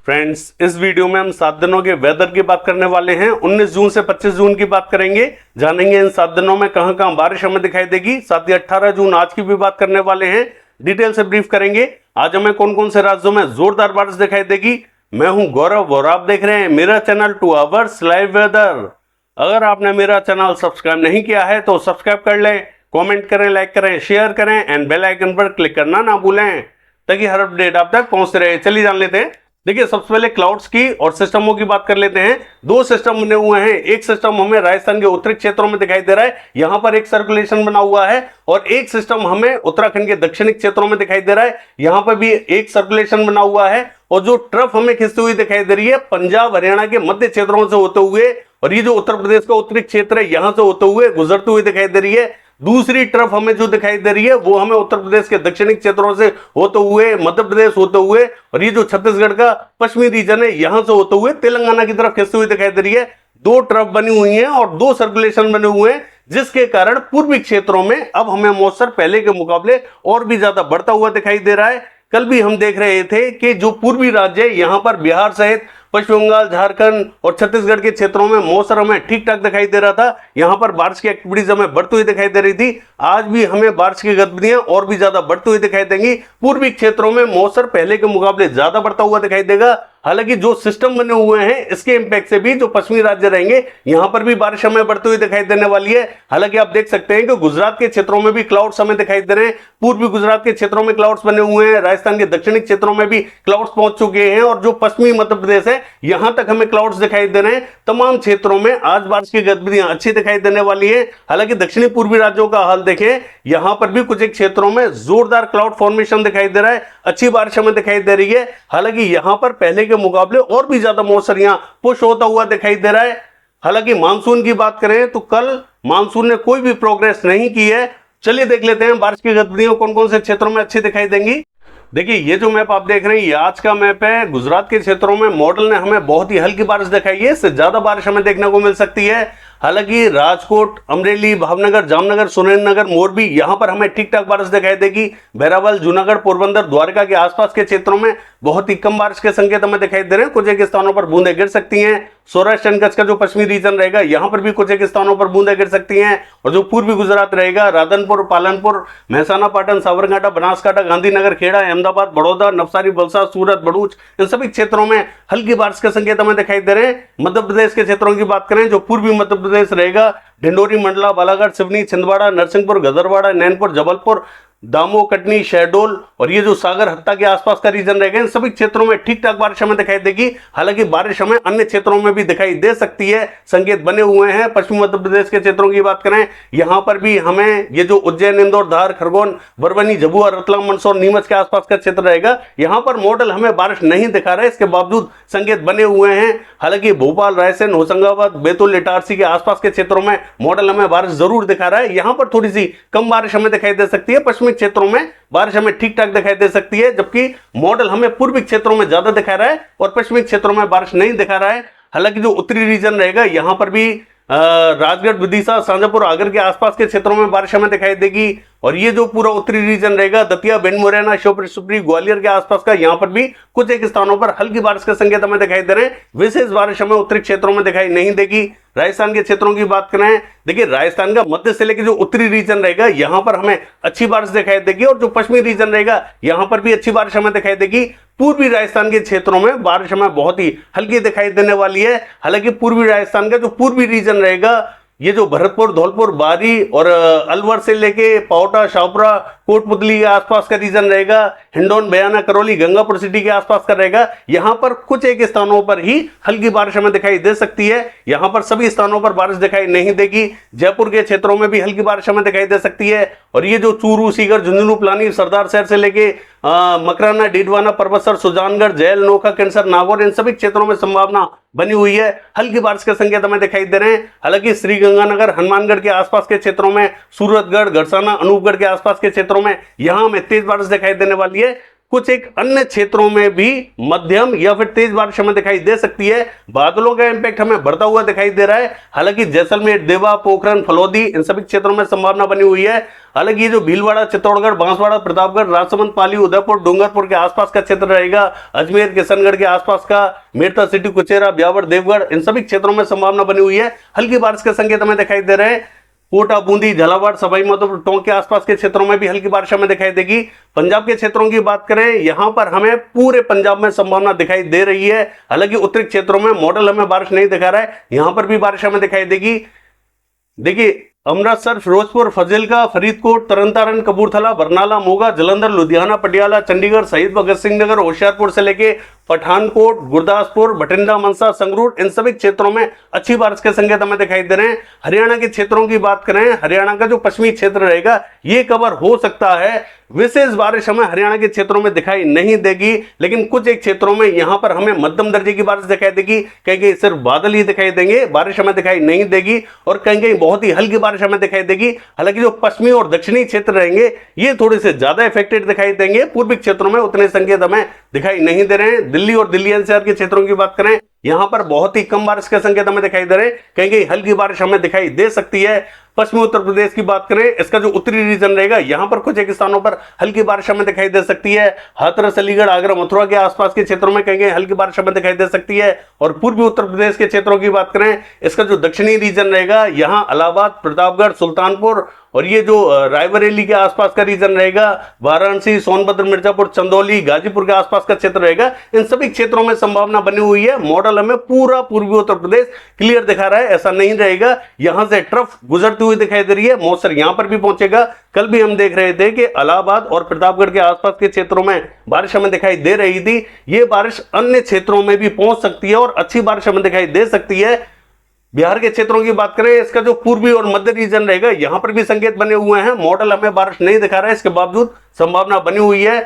Friends, इस video में हम 7 दिनों के वेदर की बात करने वाले हैं। 19 जून से 25 जून की बात करेंगे। जानेंगे इन 7 दिनों में कहां कहां बारिश हमें दिखाई देगी। साथ ही 18 जून आज की भी बात करने वाले हैं। डिटेल से ब्रीफ करेंगे आज हमें कौन कौन से राज्यों में जोरदार बारिश दिखाई देगी। मैं हूं गौरव और आप देख रहे हैं मेरा चैनल 2 आवर्स लाइव वेदर। अगर आपने मेरा चैनल सब्सक्राइब नहीं किया है तो सब्सक्राइब कर लें, कमेंट करें, लाइक करें, शेयर करें एंड बेल आइकन पर क्लिक करना ना भूलें ताकि हर अपडेट आप तक पहुंचते रहे। चलिए जान लेते हैं। देखिए, सबसे पहले क्लाउड्स की और सिस्टमों की बात कर लेते हैं। 2 सिस्टम बने हुए हैं। एक सिस्टम हमें राजस्थान के उत्तरी क्षेत्रों में दिखाई दे रहा है, यहां पर एक सर्कुलेशन बना हुआ है, और एक सिस्टम हमें उत्तराखंड के दक्षिणी क्षेत्रों में दिखाई दे रहा है, यहां पर भी एक सर्कुलेशन बना हुआ है। और जो ट्रफ हमें खिंचती हुई दिखाई दे रही है पंजाब हरियाणा के मध्य क्षेत्रों से होते हुए, और ये जो उत्तर प्रदेश का उत्तरी क्षेत्र है यहां से होते हुए गुजरती हुई दिखाई दे रही है। दूसरी ट्रफ हमें जो दिखाई दे रही है वो हमें उत्तर प्रदेश के दक्षिणी क्षेत्रों से होते हुए, मध्य प्रदेश होते हुए, और ये जो छत्तीसगढ़ का पश्चिमी रीजन है यहां से होते हुए तेलंगाना की तरफ खिंचती हुई दिखाई दे रही है। 2 ट्रफ बनी हुई हैं और 2 सर्कुलेशन बने हुए हैं, जिसके कारण पूर्वी क्षेत्रों में अब हमें मॉइस्चर पहले के मुकाबले और भी ज्यादा बढ़ता हुआ दिखाई दे रहा है। कल भी हम देख रहे थे कि जो पूर्वी राज्य है यहां पर बिहार सहित पश्चिम बंगाल, झारखंड और छत्तीसगढ़ के क्षेत्रों में मौसम हमें ठीक ठाक दिखाई दे रहा था। यहां पर बारिश की एक्टिविटीज हमें बढ़ती हुई दिखाई दे रही थी। आज भी हमें बारिश की गतिविधियां और भी ज्यादा बढ़ती हुई दिखाई देंगी। पूर्वी क्षेत्रों में मौसम पहले के मुकाबले ज्यादा बढ़ता हुआ दिखाई देगा। हालांकि जो सिस्टम बने हुए हैं इसके इंपैक्ट से भी जो पश्चिमी राज्य रहेंगे यहां पर भी बारिश हमें बढ़ती हुई दिखाई देने वाली है। हालांकि आप देख सकते हैं कि गुजरात के क्षेत्रों में भी क्लाउड्स हमें दिखाई दे रहे हैं। पूर्वी गुजरात के क्षेत्रों में क्लाउड्स बने हुए हैं, राजस्थान के दक्षिणी क्षेत्रों में भी क्लाउड्स पहुंच चुके हैं, और जो पश्चिमी मध्य प्रदेश है यहां तक हमें क्लाउड्स दिखाई दे रहे हैं। तमाम क्षेत्रों में आज बारिश की गतिविधियां अच्छी दिखाई देने वाली है। हालांकि दक्षिणी पूर्वी राज्यों का हाल देखें, यहां पर भी कुछ एक क्षेत्रों में जोरदार क्लाउड फॉर्मेशन दिखाई दे रहा है, अच्छी बारिश हमें दिखाई दे रही है। हालांकि यहां पर पहले के मुकाबले और भी ज्यादा मौसम यहां पुश होता हुआ दिखाई दे रहा है। हालांकि मानसून की बात करें तो कल मानसून ने कोई भी प्रोग्रेस नहीं की है। चलिए देख लेते हैं बारिश की गतिविधियां कौन कौन से क्षेत्रों में अच्छी दिखाई देंगी। देखिए, ये जो मैप आप देख रहे हैं ये आज का मैप है। गुजरात के क्षेत्रों में मॉडल ने हमें बहुत ही हल्की बारिश दिखाई है, इससे ज्यादा बारिश हमें देखने को मिल सकती है। हालांकि राजकोट, अमरेली, भावनगर, जामनगर, सुरेंद्रनगर, मोरबी यहां पर हमें ठीक ठाक बारिश दिखाई देगी। बहरावल, जूनागढ़, पोरबंदर, द्वारका के आसपास के क्षेत्रों में बहुत ही कम बारिश के संकेत हमें दिखाई दे रहे हैं। कुछ एक स्थानों पर बूंदें गिर सकती हैं। सौराष्ट्र एंड कच्छ का जो पश्चिमी रीजन रहेगा यहां पर भी कुछ एक स्थानों पर बूंदें गिर सकती हैं। और जो पूर्वी गुजरात रहेगा, राधनपुर, पालनपुर, महसाना, पाटन, साबरकांठा, बनासकांठा, गांधीनगर, खेड़ा, अहमदाबाद, बड़ौदा, नवसारी, वलसाड, सूरत, भरूच, इन सभी क्षेत्रों में हल्की बारिश के संकेत हमें दिखाई दे रहे हैं। मध्य प्रदेश के क्षेत्रों की बात करें, जो पूर्वी मध्य प्रदेश रहेगा, ढिंडोरी, मंडला, बालाघाट, सिवनी, छिंदवाड़ा, नरसिंहपुर, गदरवाड़ा, नैनपुर, जबलपुर, दामो, कटनी, शहडोल और ये जो सागर हत्ता के आसपास का रीजन रहेगा, इन सभी क्षेत्रों में ठीक ठाक बारिश हमें दिखाई देगी। हालांकि बारिश हमें अन्य क्षेत्रों में भी दिखाई दे सकती है, संकेत बने हुए हैं। पश्चिम मध्य प्रदेश के क्षेत्रों की बात करें, यहां पर भी हमें ये जो उज्जैन, इंदौर, धार, खरगोन, बरवनी, झबुआ, रतलाम, मंदसौर, नीमच के आसपास का क्षेत्र रहेगा, यहां पर मॉडल हमें बारिश नहीं दिखा रहा है, इसके बावजूद संकेत बने हुए हैं। हालांकि भोपाल, रायसेन, होशंगाबाद, बैतूल, इटारसी के आसपास के क्षेत्रों में मॉडल हमें बारिश जरूर दिखा रहा है। यहां पर थोड़ी सी कम बारिश हमें दिखाई दे सकती है। पश्चिमी क्षेत्रों में बारिश हमें ठीक ठाक दिखाई दे सकती है, जबकि मॉडल हमें पूर्वी क्षेत्रों में ज्यादा दिखा रहा है और पश्चिमी क्षेत्रों में बारिश नहीं दिखा रहा है। हालांकि जो उत्तरी रीजन रहेगा यहां पर भी राजगढ़, विदिशा, शाजापुर, आगर के आसपास के क्षेत्रों में बारिश हमें दिखाई देगी। और ये जो पूरा उत्तरी रीजन रहेगा, दतिया, भिंड, मुरैना, शिवपुरी, ग्वालियर के आसपास का, यहां पर भी कुछ एक स्थानों पर हल्की बारिश के संकेत हमें दिखाई दे रहे हैं। विशेष बारिश हमें उत्तरी क्षेत्रों में दिखाई नहीं देगी। राजस्थान के क्षेत्रों की बात करें, देखिए राजस्थान का मध्य से लेकर जो उत्तरी रीजन रहेगा यहां पर हमें अच्छी बारिश दिखाई देगी, और जो पश्चिमी रीजन रहेगा यहां पर भी अच्छी बारिश हमें दिखाई देगी। पूर्वी राजस्थान के क्षेत्रों में बारिश हमें बहुत ही हल्की दिखाई देने वाली है। हालांकि पूर्वी राजस्थान का जो पूर्वी रीजन रहेगा, ये जो भरतपुर, धौलपुर, बारी और अलवर से लेके पावटा, शाहपुरा, कोटपुतली के आसपास का रीजन रहेगा, हिंडौन, बयाना, करौली, गंगापुर सिटी के आसपास का रहेगा, यहां पर कुछ एक स्थानों पर ही हल्की बारिश हमें दिखाई दे सकती है। यहां पर सभी स्थानों पर बारिश दिखाई नहीं देगी। जयपुर के क्षेत्रों में भी हल्की बारिश हमें दिखाई दे सकती है। और ये जो चूरू, सीकर, झुंझुनू, पिलानी, सरदार शहर से लेके मकराना, डीडवाना, परबतसर, सुजानगढ़, जैल, नोखा, कैंसर, नागौर, इन सभी क्षेत्रों में संभावना बनी हुई है। हल्की बारिश के संकेत हमें दिखाई दे रहे हैं। हालांकि श्रीगंगानगर, हनुमानगढ़ के आसपास के क्षेत्रों में, सूरतगढ़, गड़साना, अनूपगढ़ के आसपास के क्षेत्रों में यहां हमें तेज बारिश दिखाई देने वाली है। कुछ एक अन्य क्षेत्रों में भी मध्यम या फिर तेज बारिश हमें दिखाई दे सकती है। बादलों का इंपैक्ट हमें बढ़ता हुआ दिखाई दे रहा है। हालांकि जैसलमेर, देवा, पोखरण, फलौदी इन सभी क्षेत्रों में संभावना बनी हुई है। हालांकि ये जो भीलवाड़ा, चित्तौड़गढ़, बांसवाड़ा, प्रतापगढ़, राजसमंद, पाली, उदयपुर, डूंगरपुर के आसपास का क्षेत्र रहेगा। अजमेर, किशनगढ़ के आसपास का, मेरठ सिटी, कुचेरा, ब्यावर, देवगढ़ इन सभी क्षेत्रों में संभावना बनी हुई है। हल्की बारिश के संकेत हमें दिखाई दे रहे हैं। कोटा, बूंदी, झालावाड़, सवाई माधोपुर, टोंक के आसपास के क्षेत्रों में भी हल्की बारिश हमें दिखाई देगी। पंजाब के क्षेत्रों की बात करें, यहां पर हमें पूरे पंजाब में संभावना दिखाई दे रही है। हालांकि उत्तरी क्षेत्रों में मॉडल हमें बारिश नहीं दिखा रहा है, यहां पर भी बारिश हमें दिखाई देगी। देखिए, अमृतसर, फिरोजपुर, फजीलका, फरीदकोट, तरनतारन, कपूरथला, बरनाला, मोगा, जलंधर, लुधियाना, पटियाला, चंडीगढ़, शहीद भगत सिंह नगर, होशियारपुर से लेके पठानकोट, गुरदासपुर, बठिंडा, मनसा, संगरूर इन सभी क्षेत्रों में अच्छी बारिश के संकेत हमें दिखाई दे रहे हैं। हरियाणा के क्षेत्रों की बात करें, हरियाणा का जो पश्चिमी क्षेत्र रहेगा ये कवर हो सकता है। विशेष बारिश हमें हरियाणा के क्षेत्रों में दिखाई नहीं देगी, लेकिन कुछ एक क्षेत्रों में यहां पर हमें मध्यम दर्जे की बारिश दिखाई देगी। कहीं कहीं सिर्फ बादल ही दिखाई देंगे, बारिश हमें दिखाई नहीं देगी, और कहीं कहीं बहुत ही हल्की बारिश हमें दिखाई देगी। हालांकि जो पश्चिमी और दक्षिणी क्षेत्र रहेंगे ये थोड़े से ज्यादा इफेक्टेड दिखाई देंगे। पूर्वी क्षेत्रों में उतने संकेत हमें दिखाई नहीं दे रहे हैं। दिल्ली और दिल्ली एनसीआर के क्षेत्रों की बात करें, यहां पर बहुत ही कम बारिश के संकेत हमें दिखाई दे रहे हैं। कहीं कहीं हल्की बारिश हमें दिखाई दे सकती है। पश्चिमी उत्तर प्रदेश की बात करें, इसका जो उत्तरी रीजन रहेगा यहां पर कुछ एक स्थानों पर हल्की बारिश हमें दिखाई दे सकती है। हाथरस, अलीगढ़, आगरा, मथुरा के आसपास के क्षेत्रों में कहीं कहीं हल्की बारिश हमें दिखाई दे सकती है। और पूर्वी उत्तर प्रदेश के क्षेत्रों की बात करें, इसका जो दक्षिणी रीजन रहेगा यहां इलाहाबाद, प्रतापगढ़, सुल्तानपुर और ये जो रायबरेली के आसपास का रीजन रहेगा, वाराणसी, सोनभद्र, मिर्जापुर, चंदौली, गाजीपुर के आसपास का क्षेत्र रहेगा, इन सभी क्षेत्रों में संभावना बनी हुई है। मॉडल हमें पूरा पूर्वी उत्तर प्रदेश क्लियर दिखा रहा है, ऐसा नहीं रहेगा। यहां से ट्रफ गुजरती हुई दिखाई दे रही है, मॉइस्चर यहां पर भी पहुंचेगा। कल भी हम देख रहे थे कि इलाहाबाद और प्रतापगढ़ के आसपास के क्षेत्रों में बारिश हमें दिखाई दे रही थी। ये बारिश अन्य क्षेत्रों में भी पहुंच सकती है और अच्छी बारिश हमें दिखाई दे सकती है। बिहार के क्षेत्रों की बात करें, इसका जो पूर्वी और मध्य रीजन रहेगा यहां पर भी संकेत बने हुए हैं। मॉडल हमें बारिश नहीं दिखा रहा है, इसके बावजूद संभावना बनी हुई है।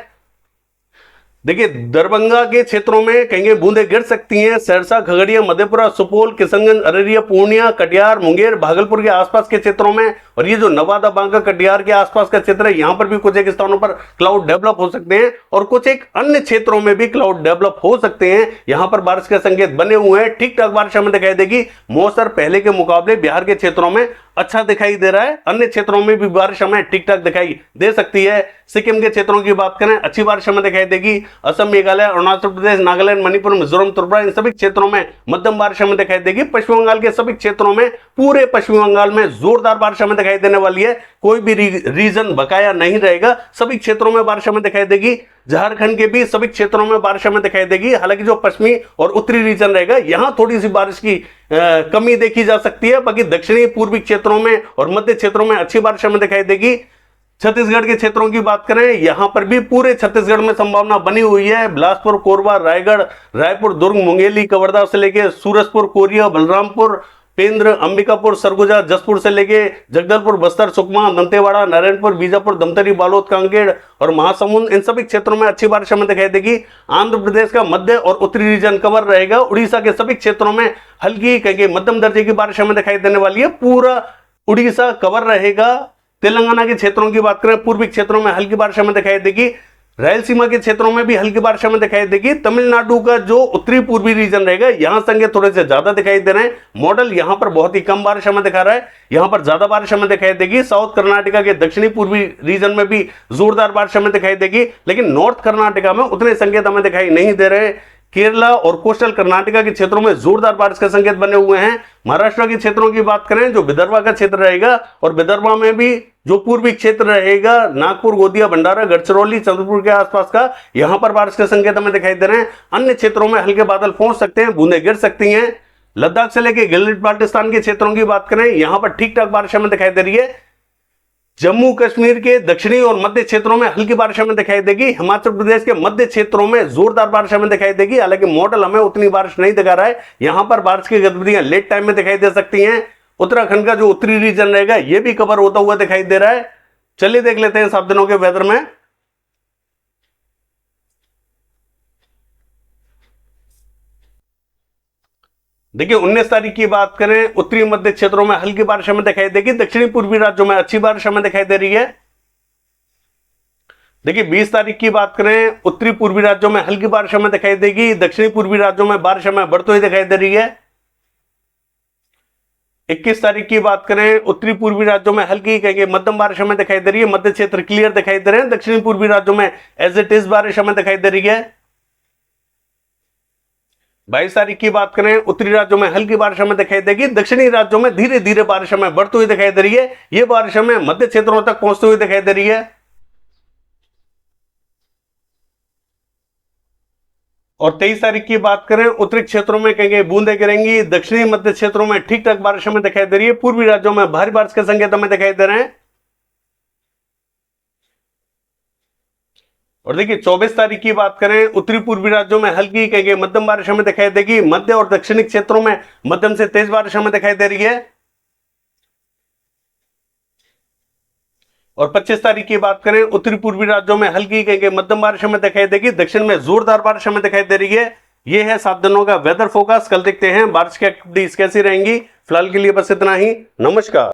देखिए, दरभंगा के क्षेत्रों में कहीं बूंदे गिर सकती हैं। सहरसा, खगड़िया, मधेपुरा, सुपौल, किशनगंज, अररिया, पूर्णिया, कटिहार, मुंगेर, भागलपुर के आसपास के क्षेत्रों में, और ये जो नवादा, बांका, कटिहार के आसपास का क्षेत्र है यहां पर भी कुछ एक स्थानों पर क्लाउड डेवलप हो सकते हैं, और कुछ एक अन्य क्षेत्रों में भी क्लाउड डेवलप हो सकते हैं। यहां पर बारिश के संकेत बने हुए हैं। ठीक ठाक बारिश हमें दिखाई देगी। मौसम पहले के मुकाबले बिहार के क्षेत्रों में अच्छा दिखाई दे रहा है। अन्य क्षेत्रों में भी बारिश हमें ठीक ठाक दिखाई दे सकती है। सिक्किम के क्षेत्रों की बात करें, अच्छी बारिश हमें दिखाई देगी। असम, मेघालय, अरुणाचल प्रदेश, नागालैंड, मणिपुर, मिजोरम, त्रिपुरा इन सभी क्षेत्रों में मध्यम बारिश हमें दिखाई देगी। पश्चिम बंगाल के सभी क्षेत्रों में, पूरे पश्चिम बंगाल में जोरदार बारिश हमें दिखाई देने वाली है। कोई भी रीजन बकाया नहीं रहेगा, सभी क्षेत्रों में बारिश हमें दिखाई देगी। झारखंड के भी सभी क्षेत्रों में बारिश हमें दिखाई देगी। हालांकि जो पश्चिमी और उत्तरी रीजन रहेगा यहां थोड़ी सी बारिश की कमी देखी जा सकती है। बाकी दक्षिणी पूर्वी क्षेत्रों में और मध्य क्षेत्रों में अच्छी बारिश हमें दिखाई देगी। छत्तीसगढ़ के क्षेत्रों की बात करें, यहां पर भी पूरे छत्तीसगढ़ में संभावना बनी हुई है। बिलासपुर, कोरबा, रायगढ़, रायपुर, दुर्ग, मुंगेली, कवर्धा से लेके सूरजपुर, कोरिया, बलरामपुर, पेंद्र, अंबिकापुर, सरगुजा, जसपुर से लेके जगदलपुर, बस्तर, सुकमा, दंतेवाड़ा, नारायणपुर, बीजापुर, दमतरी, बालोद, कांकेर और महासमुंद इन सभी क्षेत्रों में अच्छी बारिश हमें दिखाई देगी। आंध्र प्रदेश का मध्य और उत्तरी रीजन कवर रहेगा। उड़ीसा के सभी क्षेत्रों में हल्की कहीं मध्यम दर्जे की बारिश हमें दिखाई देने वाली है। पूरा उड़ीसा कवर रहेगा। तेलंगाना के क्षेत्रों की बात करें, पूर्वी क्षेत्रों में हल्की बारिश हमें दिखाई देगी। रायलसीमा के क्षेत्रों में भी हल्की बारिश हमें दिखाई देगी। तमिलनाडु का जो उत्तरी पूर्वी रीजन रहेगा यहां संकेत थोड़े से ज्यादा दिखाई दे रहे हैं। मॉडल यहां पर बहुत ही कम बारिश हमें दिखा रहा है, यहां पर ज्यादा बारिश हमें दिखाई देगी। साउथ कर्नाटका के दक्षिणी पूर्वी रीजन में भी जोरदार बारिश हमें दिखाई देगी, लेकिन नॉर्थ कर्नाटका में उतने संकेत हमें दिखाई नहीं दे रहे। केरला और कोस्टल कर्नाटका के क्षेत्रों में जोरदार बारिश के संकेत बने हुए हैं। महाराष्ट्र के क्षेत्रों की बात करें, जो विदर्भा का क्षेत्र रहेगा और विदर्भा में भी जो पूर्वी क्षेत्र रहेगा, नागपुर, गोदिया, भंडारा, गढ़चिरौली, चंद्रपुर के आसपास का, यहां पर बारिश के संकेत हमें दिखाई दे रहे हैं। अन्य क्षेत्रों में हल्के बादल पहुंच सकते हैं, बूंदे गिर सकती हैं। लद्दाख से लेकर गिलगित बाल्टिस्तान के क्षेत्रों की बात करें, यहां पर ठीक ठाक बारिश हमें दिखाई दे रही है। जम्मू कश्मीर के दक्षिणी और मध्य क्षेत्रों में हल्की बारिश हमें दिखाई देगी। हिमाचल प्रदेश के मध्य क्षेत्रों में जोरदार बारिश हमें दिखाई देगी। हालांकि मॉडल हमें उतनी बारिश नहीं दिखा रहा है, यहां पर बारिश की गतिविधियां लेट टाइम में दिखाई दे सकती हैं। उत्तराखंड का जो उत्तरी रीजन रहेगा यह भी कवर होता हुआ दिखाई दे रहा है। चलिए देख लेते हैं 7 दिनों के वेदर में। देखिए 19 तारीख की बात करें, उत्तरी मध्य क्षेत्रों में हल्की बारिश हमें दिखाई देगी। दक्षिणी पूर्वी राज्यों में अच्छी बारिश हमें दिखाई दे रही है। देखिए 20 तारीख की बात करें, उत्तरी पूर्वी राज्यों में हल्की बारिश हमें दिखाई देगी, दक्षिणी पूर्वी राज्यों में बारिश हमें बढ़ती हुई दिखाई दे रही है। 21 तारीख की बात करें, उत्तरी पूर्वी राज्यों में हल्की कहेंगे मध्यम बारिश हमें दिखाई दे रही है, मध्य क्षेत्र क्लियर दिखाई दे रहे हैं, दक्षिणी पूर्वी राज्यों में एज इट इज बारिश हमें दिखाई दे रही है। 22 तारीख की बात करें, उत्तरी राज्यों में हल्की बारिश हमें दिखाई देगी, दक्षिणी राज्यों में धीरे धीरे बारिश हमें बढ़ती हुई दिखाई दे रही है, यह बारिश हमें मध्य क्षेत्रों तक पहुंचती हुई दिखाई दे रही है। और 23 तारीख की बात करें, उत्तरी क्षेत्रों में कहेंगे बूंदें गिरेंगी, दक्षिणी मध्य क्षेत्रों में ठीक ठाक बारिश हमें दिखाई दे रही है, पूर्वी राज्यों में भारी बारिश के संकेत हमें दिखाई दे रहे हैं। और देखिए 24 तारीख की बात करें, उत्तरी पूर्वी राज्यों में हल्की कहेंगे मध्यम बारिश हमें दिखाई देगी, मध्य और दक्षिणी क्षेत्रों में मध्यम से तेज बारिश हमें दिखाई दे रही है। और 25 तारीख की बात करें, उत्तरी पूर्वी राज्यों में हल्की कहेंगे मध्यम बारिश हमें दिखाई देगी, दक्षिण में जोरदार बारिश हमें दिखाई दे रही है। यह है 7 दिनों का वेदर फोrecast। कल देखते हैं बारिश की एक्टिविटीज कैसी रहेंगी। फिलहाल के लिए बस इतना ही। नमस्कार।